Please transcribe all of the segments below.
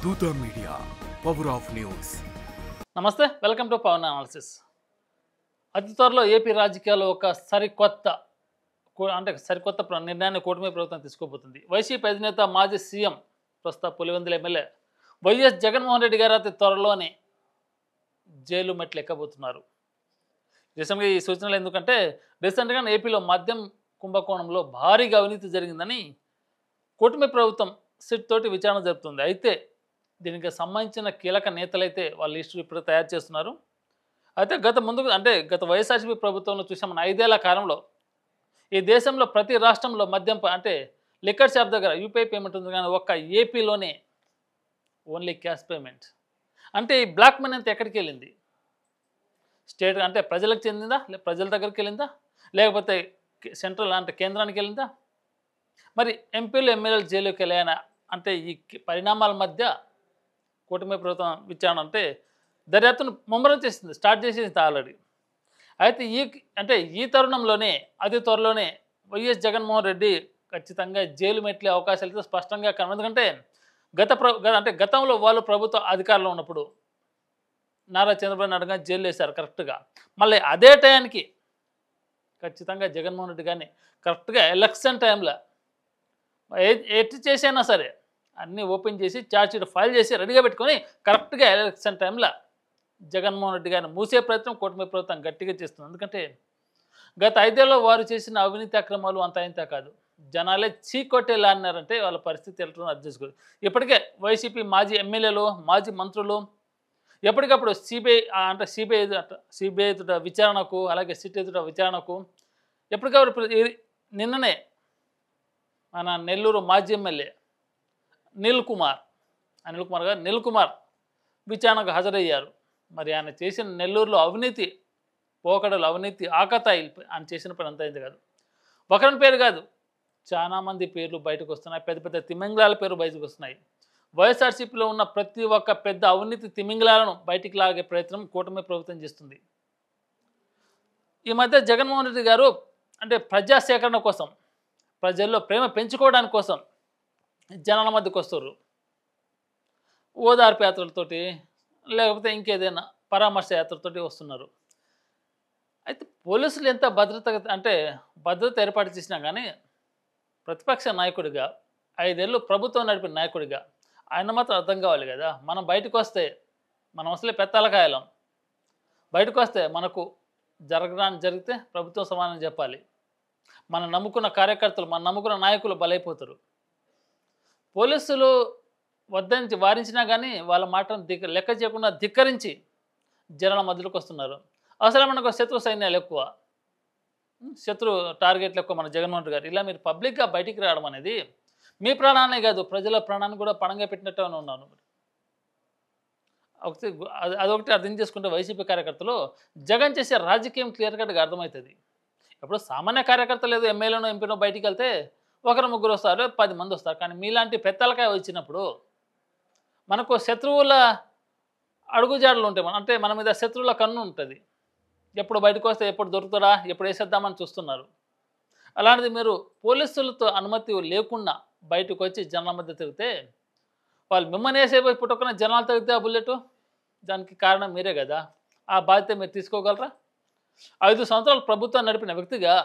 దూత media power of news. నమస్తే, welcome to Pawan analysis. అతి త్వరలో ఏపీ రాజకీయాల్లో ఒక సరికొత్త నిర్ణయాన్ని కూటమి ప్రభుత్వం తీసుకోబోతుంది. వైసీపీ అధినేత మాజీ సీఎం ప్రస్తుత పులివెందుల ఎమ్మెల్యే వైఎస్ జగన్మోహన్ రెడ్డి గారు అతి త్వరలోనే జైలు మెట్లు ఎక్కబోతున్నారు. రీసెంట్గా ఈ సూచనలు ఎందుకంటే రీసెంట్గా ఏపీలో మద్యం కుంభకోణంలో భారీగా అవినీతి జరిగిందని కూటమి ప్రభుత్వం సిట్ తోటి విచారణ జరుపుతుంది. అయితే దీనికి సంబంధించిన కీలక నేతలైతే వాళ్ళ లిస్టు ఇప్పుడు తయారు చేస్తున్నారు. అయితే గత వైఎస్ఆర్సీపీ ప్రభుత్వంలో చూసాం, మన 5 ఏళ్ల కాలంలో ఈ దేశంలో ప్రతి రాష్ట్రంలో మద్యం లిక్కర్ షాప్ దగ్గర యూపీఐ పేమెంట్ ఉంది, కానీ ఒక్క ఏపీలోనే ఓన్లీ క్యాష్ పేమెంట్. అంటే ఈ బ్లాక్ మనీ అంతా ఎక్కడికి వెళ్ళింది? స్టేట్ అంటే ప్రజలకు చెందిందా, ప్రజల దగ్గరికి వెళ్ళిందా, లేకపోతే సెంట్రల్ అంటే కేంద్రానికి వెళ్ళిందా? మరి ఎంపీలు ఎమ్మెల్యేలు జైలుకి వెళ్ళాయన అంటే ఈ పరిణామాల మధ్య కూటమి ప్రభుత్వం విచారణ దర్యాప్తును ముమ్మరం చేసింది, స్టార్ట్ చేసేసింది ఆల్రెడీ. అయితే ఈ తరుణంలోనే అతి త్వరలోనే వైఎస్ జగన్మోహన్ రెడ్డి ఖచ్చితంగా జైలు మెట్లే అవకాశాలు అయితే స్పష్టంగా కనబడుతుంది. ఎందుకంటే గతంలో వాళ్ళు ప్రభుత్వ అధికారంలో ఉన్నప్పుడు నారా చంద్రబాబు నాయుడు గారిని జైలు వేశారు కరెక్ట్గా. మళ్ళీ అదే టయానికి ఖచ్చితంగా జగన్మోహన్ రెడ్డి గారిని కరెక్ట్గా ఎలక్షన్ టైంలో ఎట్టి చేసైనా సరే అన్నీ ఓపెన్ చేసి ఛార్జ్షీట్ ఫైల్ చేసి రెడీగా పెట్టుకొని కరెక్ట్గా ఎలక్షన్ టైంలో జగన్మోహన్ రెడ్డి గారిని మూసే ప్రయత్నం కూటమి ప్రభుత్వం గట్టిగా చేస్తుంది. ఎందుకంటే గత 5 ఏళ్లలో వారు చేసిన అవినీతి అక్రమాలు అంతా ఇంత కాదు, జనాలే చీకొట్టేలా అన్నారంటే వాళ్ళ పరిస్థితి ఎట్లా అర్థం చేసుకోదు. ఇప్పటికే వైసీపీ మాజీ ఎమ్మెల్యేలు, మాజీ మంత్రులు ఎప్పటికప్పుడు సిబిఐ ఎదుట విచారణకు, అలాగే సిట్ ఎదుట విచారణకు ఎప్పటికప్పుడు నిన్ననే మన నెల్లూరు మాజీ ఎమ్మెల్యే అనిల్ కుమార్ విచారణకు హాజరయ్యారు. మరి ఆయన చేసిన నెల్లూరులో అవినీతి పోకడలు, అవినీతి ఆకతాయిలు ఆయన చేసిన పని అంతా అయింది కాదు. ఒకరిని పేరు కాదు, చాలామంది పేర్లు బయటకు వస్తున్నాయి, పెద్ద పెద్ద తిమింగళాల పేరు బయటకు వస్తున్నాయి. వైఎస్ఆర్సీపీలో ఉన్న ప్రతి ఒక్క పెద్ద అవినీతి తిమింగళాలను బయటికి లాగే ప్రయత్నం కూటమి ప్రభుత్వం చేస్తుంది. ఈ మధ్య జగన్మోహన్ రెడ్డి గారు ప్రజా సేకరణ కోసం, ప్రజల్లో ప్రేమ పెంచుకోవడానికి కోసం జనాల మధ్యకు వస్తారు. ఓదార్పు యాత్రలతోటి, లేకపోతే ఇంకేదైనా పరామర్శ యాత్రతోటి వస్తున్నారు. అయితే పోలీసులు ఎంత భద్రత ఏర్పాటు చేసినా కానీ ప్రతిపక్ష నాయకుడిగా 5 ఏళ్ళు ప్రభుత్వం నడిపిన నాయకుడిగా ఆయన మాత్రం అర్థం కావాలి కదా. మనం బయటకు వస్తే మనం అసలే పెత్తలకాయలం, బయటకు వస్తే మనకు జరిగితే ప్రభుత్వం సమానం చెప్పాలి. మనం నమ్ముకున్న కార్యకర్తలు, మనం నమ్ముకున్న నాయకులు బలైపోతారు. పోలీసులు వద్దని వారించినా కానీ వాళ్ళ మాటను లెక్క చేయకుండా ధిక్కరించి జనాల మధ్యలోకి వస్తున్నారు. అసలు మనకు శత్రు సైన్యాలు ఎక్కువ, శత్రు టార్గెట్లు ఎక్కువ మన జగన్మోహన్ రెడ్డి గారు. ఇలా మీరు పబ్లిక్గా బయటికి రావడం అనేది మీ ప్రాణాలనే కాదు, ప్రజల ప్రాణాన్ని కూడా పణంగా పెట్టినట్టు ఉన్నాను. అదొకటి అర్థం చేసుకుంటే వైసీపీ కార్యకర్తలు జగన్ చేసే రాజకీయం క్లియర్ కట్గా అర్థమవుతుంది. ఇప్పుడు సామాన్య కార్యకర్తలు ఏదో ఎమ్మెల్యేనో ఎంపీనో బయటికి వెళ్తే 1-3 వస్తారు, 10 మంది వస్తారు. కానీ మీలాంటి పెత్తలకాయ వచ్చినప్పుడు మనకు శత్రువుల అడుగుజాడలు ఉంటాయి. మన మీద శత్రువుల కన్ను ఉంటుంది. ఎప్పుడు బయటకు వస్తే ఎప్పుడు దొరుకుతాడా, ఎప్పుడు వేసేద్దామని చూస్తున్నారు. అలాంటిది మీరు పోలీసులతో అనుమతి లేకుండా బయటకు వచ్చి జనాల మధ్య తిరిగితే వాళ్ళు మిమ్మల్ని వేసేపోయి పుట్టుకున్న జనాలు తగ్గితే ఆ బుల్లెట్, దానికి కారణం మీరే కదా. ఆ బాధ్యత మీరు తీసుకోగలరా? 5 సంవత్సరాలు ప్రభుత్వం నడిపిన వ్యక్తిగా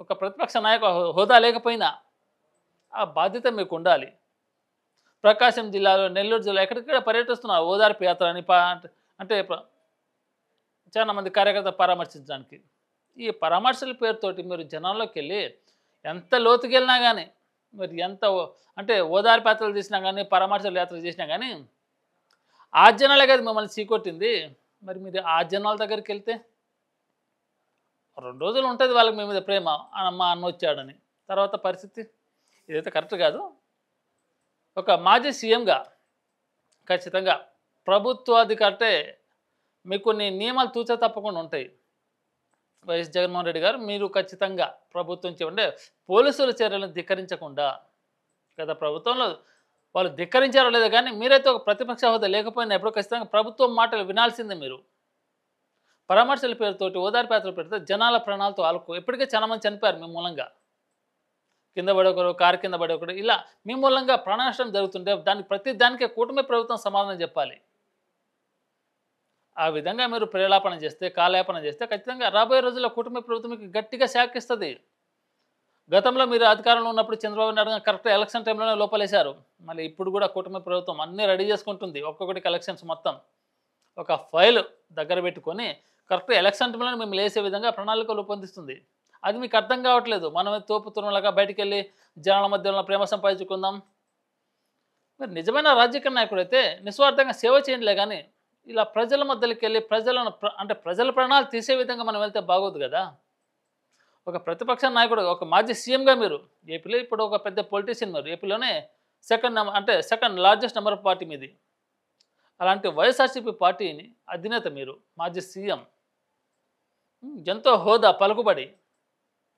ఒక ప్రతిపక్ష నాయక హోదా లేకపోయినా ఆ బాధ్యత మీకు ఉండాలి. ప్రకాశం జిల్లాలో, నెల్లూరు జిల్లా ఎక్కడిక్కడ పర్యటిస్తున్నారు ఓదార్పు యాత్ర అని చాలా మంది కార్యకర్తలు పరామర్శించడానికి. ఈ పరామర్శల పేరుతోటి మీరు జనాల్లోకి వెళ్ళి ఎంత లోతుకి వెళ్ళినా కానీ, మీరు ఎంత ఓదార్పు యాత్రలు చేసినా కానీ, పరామర్శల యాత్రలు చేసినా కానీ ఆ జనాలే కదా మిమ్మల్ని చీకొట్టింది. మరి మీరు ఆ జనాల దగ్గరికి వెళ్తే 2 రోజులు ఉంటుంది వాళ్ళకి మీ మీద ప్రేమ, మా అన్న వచ్చాడని. తర్వాత పరిస్థితి ఇదైతే కరెక్ట్ కాదు. ఒక మాజీ సీఎంగా ఖచ్చితంగా ప్రభుత్వాధికారి మీకు కొన్ని నియమాలు తూచా తప్పకుండా ఉంటాయి. వైఎస్ జగన్మోహన్ రెడ్డి గారు మీరు ఖచ్చితంగా ప్రభుత్వం పోలీసుల చర్యలను ధిక్కరించకుండా, గత ప్రభుత్వంలో వాళ్ళు ధిక్కరించారో లేదో కానీ మీరైతే ఒక ప్రతిపక్ష హోదా లేకపోయినా ఎప్పుడో ఖచ్చితంగా ప్రభుత్వం మాటలు వినాల్సిందే. మీరు పరామర్శల పేరుతోటి, ఓదార్పు యాత్రల పేరుతో జనాల ప్రాణాలతో ఆడుకో. ఇప్పటికే చాలా మంది చనిపోయారు మీ మూలంగా. కింద పడి ఒకరు, కారు కింద పడి ఒకరు, ఇలా మీ మూలంగా ప్రాణనష్టం జరుగుతుంటే దానికి ప్రతి దానికే కూటమి ప్రభుత్వం సమాధానం చెప్పాలి. ఆ విధంగా మీరు ప్రేలాపన చేస్తే, కాలయాపన చేస్తే ఖచ్చితంగా రాబోయే రోజుల్లో కూటమి ప్రభుత్వం మీకు గట్టిగా షాక్ ఇస్తది. గతంలో మీరు అధికారంలో ఉన్నప్పుడు చంద్రబాబు నాయుడు గారు కరెక్ట్ ఎలక్షన్ టైంలోనే లోపలేశారు. మళ్ళీ ఇప్పుడు కూడా కూటమి ప్రభుత్వం అన్నీ రెడీ చేసుకుంటుంది. ఒక్కొక్కటి ఎలక్షన్స్ మొత్తం ఒక ఫైల్ దగ్గర పెట్టుకొని కరెక్ట్ ఎలక్షన్ టైంలోనే మేము లేసే విధంగా ప్రణాళిక రూపొందిస్తుంది. అది మీకు అర్థం కావట్లేదు. మనమే తోపుతున్నలాగా బయటికెళ్ళి జనాల మధ్యలో ప్రేమ సంపాదించుకుందాం. మీరు నిజమైన రాజకీయ నాయకుడైతే నిస్వార్థంగా సేవ చేయండిలే కానీ ఇలా ప్రజల మధ్యలోకి వెళ్ళి ప్రజలను అంటే ప్రజల ప్రాణాలు తీసే విధంగా మనం వెళ్తే బాగోదు కదా. ఒక ప్రతిపక్ష నాయకుడు, ఒక మాజీ సీఎంగా మీరు ఏపీలో ఇప్పుడు ఒక పెద్ద పొలిటీషియన్, మీరు ఏపీలోనే second largest number of party మీది. అలాంటి వైఎస్ఆర్సీపీ పార్టీని అధినేత మీరు, మాజీ సీఎం, ఎంతో హోదా, పలుకుబడి,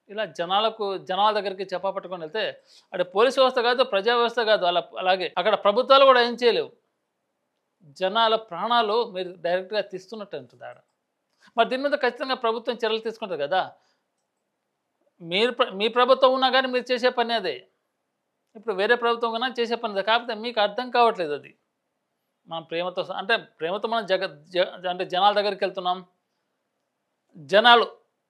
ఇలా జనాల దగ్గరికి చెప్పపట్టుకొని వెళ్తే అటు పోలీసు వ్యవస్థ కాదు, ప్రజా వ్యవస్థ కాదు, అలాగే అక్కడ ప్రభుత్వాలు కూడా ఏం చేయలేవు. జనాల ప్రాణాలు మీరు డైరెక్ట్గా తీస్తున్నట్టు ఉంటుంది ఆడ. మరి దీని మీద ఖచ్చితంగా ప్రభుత్వం చర్యలు తీసుకుంటుంది కదా. మీ ప్రభుత్వం ఉన్నా కానీ మీరు చేసే పని అదే. ఇప్పుడు వేరే ప్రభుత్వం కన్నా చేసే పని అదే. కాకపోతే మీకు అర్థం కావట్లేదు అది. మనం ప్రేమతో మనం అంటే జనాల దగ్గరికి వెళ్తున్నాం. జనాలు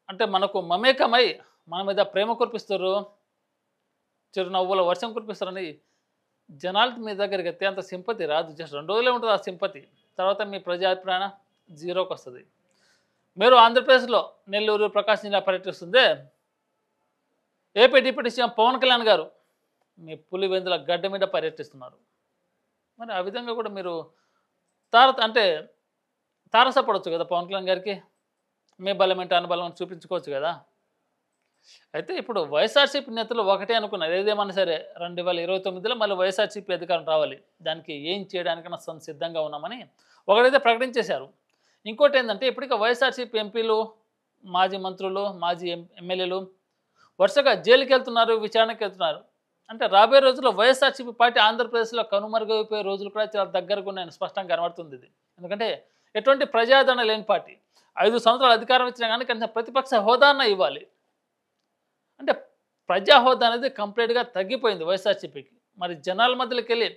అంటే మనకు మమేకమై మన మీద ప్రేమ కురిపిస్తారు, చిరునవ్వుల వర్షం కురిపిస్తారని జనాలు మీ దగ్గరికి వెళ్తే అంత సింపతి రాదు. జస్ట్ 2 రోజులే ఉంటుంది ఆ సింపతి. తర్వాత మీ ప్రజాభిప్రాయం జీరోకి వస్తుంది. మీరు ఆంధ్రప్రదేశ్లో నెల్లూరు, ప్రకాశం జిల్లా పర్యటిస్తుందే AP deputy CM Pawan Kalyan గారు మీ పులివెందుల గడ్డ మీద పర్యటిస్తున్నారు. మరి ఆ విధంగా కూడా మీరు తారసపడవచ్చు కదా పవన్ కళ్యాణ్ గారికి. మీ బలమేంటి అనుబలం చూపించుకోవచ్చు కదా. అయితే ఇప్పుడు వైఎస్ఆర్సీపీ నేతలు ఒకటే అనుకున్నారు, ఏదేమన్నా సరే 2029లో మళ్ళీ వైఎస్ఆర్సీపీ అధికారం రావాలి, దానికి ఏం చేయడానికైనా సిద్ధంగా ఉన్నామని ఒకటైతే ప్రకటించేశారు. ఇంకోటి ఏంటంటే ఇప్పటికే వైఎస్ఆర్సీపీ ఎంపీలు, మాజీ మంత్రులు, మాజీ ఎమ్మెల్యేలు వరుసగా జైలుకి వెళ్తున్నారు, విచారణకి వెళ్తున్నారు. అంటే రాబోయే రోజుల్లో వైఎస్ఆర్సీపీ పార్టీ ఆంధ్రప్రదేశ్లో కనుమరుగైపోయే రోజులు కూడా చాలా దగ్గరగా ఉన్నాయని స్పష్టంగా కనబడుతుంది ఇది. ఎందుకంటే ఎటువంటి ప్రజాదరణ లేని పార్టీ. 5 సంవత్సరాలు అధికారం ఇచ్చినా కానీ కనీసం ప్రతిపక్ష హోదాన్న ఇవ్వాలి. అంటే ప్రజా హోదా అనేది కంప్లీట్గా తగ్గిపోయింది వైఎస్ఆర్సీపీకి. మరి జనాల మధ్యలోకి వెళ్ళి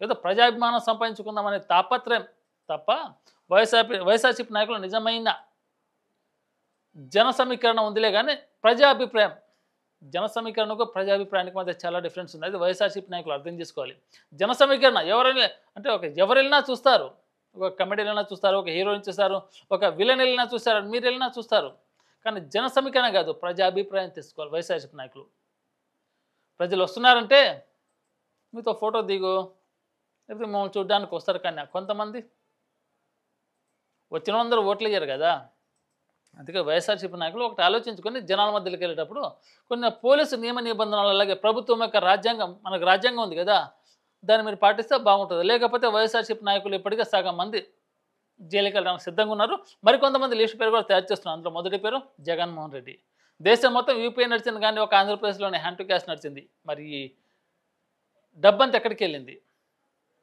ఏదో ప్రజాభిమానం సంపాదించుకుందామనే తాపత్రయం తప్ప వైఎస్ఆర్సీపీ నాయకులు నిజమైన జన సమీకరణ ఉందిలే కానీ ప్రజాభిప్రాయం, జన సమీకరణకు ప్రజాభిప్రాయానికి మధ్య చాలా డిఫరెన్స్ ఉంది. అది వైఎస్ఆర్సీపీ నాయకులు అర్థం చేసుకోవాలి. జన సమీకరణ ఎవరు వెళ్ళినా చూస్తారు, ఒక కమెడీ వెళ్ళినా చూస్తారు, ఒక హీరోయిన్ చూస్తారు, ఒక విలన్ వెళ్ళినా చూస్తారు, మీరు వెళ్ళినా చూస్తారు. కానీ జన సమీకరణ కాదు, ప్రజాభిప్రాయం తీసుకోవాలి వైఎస్ఆర్సీపీ నాయకులు. ప్రజలు వస్తున్నారంటే మీతో ఫోటో దిగు, లేకపోతే మమ్మల్ని చూడడానికి వస్తారు. కానీ కొంతమంది వచ్చిన అందరూ ఓట్లు వేయరు కదా. అందుకే వైఎస్ఆర్సీపీ నాయకులు ఒకటి ఆలోచించుకొని జనాల మధ్యలోకి వెళ్ళేటప్పుడు కొన్ని పోలీసు నియమ నిబంధనలు, అలాగే ప్రభుత్వం యొక్క రాజ్యాంగం, మనకు రాజ్యాంగం ఉంది కదా, దాన్ని మీరు పాటిస్తే బాగుంటుంది. లేకపోతే వైఎస్ఆర్సీపీ నాయకులు ఇప్పటికే సగం మంది జైలుకి వెళ్ళడానికి సిద్ధంగా ఉన్నారు. మరికొంతమంది లిస్ట్ పేరు కూడా తయారు చేస్తున్నారు. అందులో మొదటి పేరు జగన్మోహన్ రెడ్డి. దేశం మొత్తం యూపీఐ నడిచింది కానీ ఒక ఆంధ్రప్రదేశ్లోనే హ్యాండ్ టు క్యాష్ నడిచింది. మరి ఈ డబ్బంతా ఎక్కడికి వెళ్ళింది?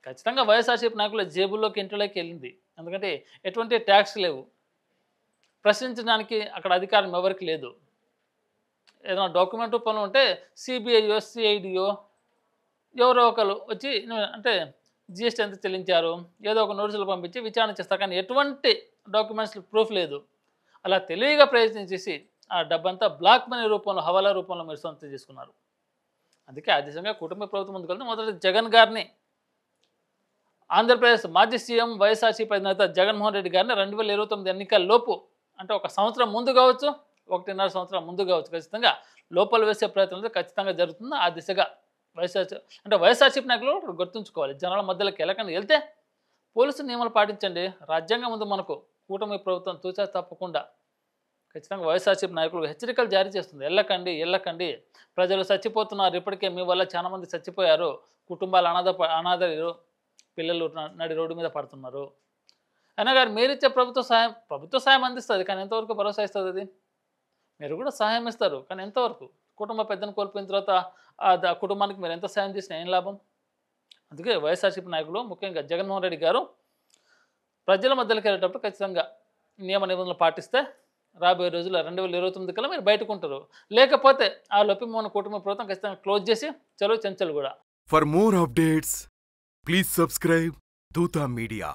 ఖచ్చితంగా వైఎస్ఆర్సీపీ నాయకుల జేబుల్లోకి, ఇంట్లోకి వెళ్ళింది. ఎందుకంటే ఎటువంటి ట్యాక్స్ లేవు, ప్రశ్నించడానికి అక్కడ అధికారం ఎవరికి లేదు. ఏదైనా డాక్యుమెంట్ రూపంలో ఉంటే సిబిఐయో, సిఐడియో ఎవరో ఒకరు వచ్చి అంటే జిఎస్టీ ఎంత చెల్లించారు, ఏదో ఒక నోటీసులు పంపించి విచారణ చేస్తారు. కానీ ఎటువంటి డాక్యుమెంట్స్ ప్రూఫ్ లేదు. అలా తెలివిగా ప్రయత్నం చేసి ఆ డబ్బంతా బ్లాక్ మనీ రూపంలో, హవాలా రూపంలో మీరు సొంతం చేసుకున్నారు. అందుకే ఆ దిశగా కుటుంబ ప్రభుత్వం ముందుకు వెళ్తే మొదటి జగన్ గారిని, ఆంధ్రప్రదేశ్ మాజీ సీఎం వైఎస్ఆర్సీపీ అధినేత జగన్మోహన్ రెడ్డి గారిని 2029 ఎన్నికల లోపు, అంటే ఒక సంవత్సరం ముందు కావచ్చు, 1.5 సంవత్సరం ముందు కావచ్చు, ఖచ్చితంగా లోపల వేసే ప్రయత్నం ఖచ్చితంగా జరుగుతుంది. ఆ దిశగా వైఎస్ఆర్సీపీ నాయకులు గుర్తుంచుకోవాలి. జనాల మధ్యలోకి వెళ్ళకండి, వెళ్తే పోలీసు నియమాలు పాటించండి. రాజ్యాంగం ముందు మనకు కూటమి ప్రభుత్వం తూచా తప్పకుండా ఖచ్చితంగా వైఎస్ఆర్సీపీ నాయకులకు హెచ్చరికలు జారీ చేస్తుంది. వెళ్ళకండి, ప్రజలు చచ్చిపోతున్నారు, ఇప్పటికే మీ వల్ల చాలా మంది చచ్చిపోయారు, కుటుంబాలు అనాథ పిల్లలు నడి రోడ్డు మీద పడుతున్నారు. అయినా కానీ మీరిచ్చే ప్రభుత్వ సాయం అందిస్తుంది, కానీ ఎంతవరకు భరోసా ఇస్తుంది? అది మీరు కూడా సహాయం ఇస్తారు, కానీ ఎంతవరకు? కుటుంబ పెద్దను కోల్పోయిన తర్వాత ఆ కుటుంబానికి మీరు ఎంత సాయం చేసినా ఏం లాభం? అందుకే వైఎస్ఆర్సీపీ నాయకులు, ముఖ్యంగా జగన్మోహన్ రెడ్డి గారు ప్రజల మధ్యలోకి వెళ్ళేటప్పుడు ఖచ్చితంగా నియమ నిబంధనలు పాటిస్తే రాబోయే రోజుల్లో 2029 కల్లా మీరు బయటకు ఉంటారు. లేకపోతే ఆ లొప్పిమోహన్ కూటమి ప్రభుత్వం ఖచ్చితంగా క్లోజ్ చేసి చలో చెంచల్ కూడా. For more updates, please subscribe Dutta Media.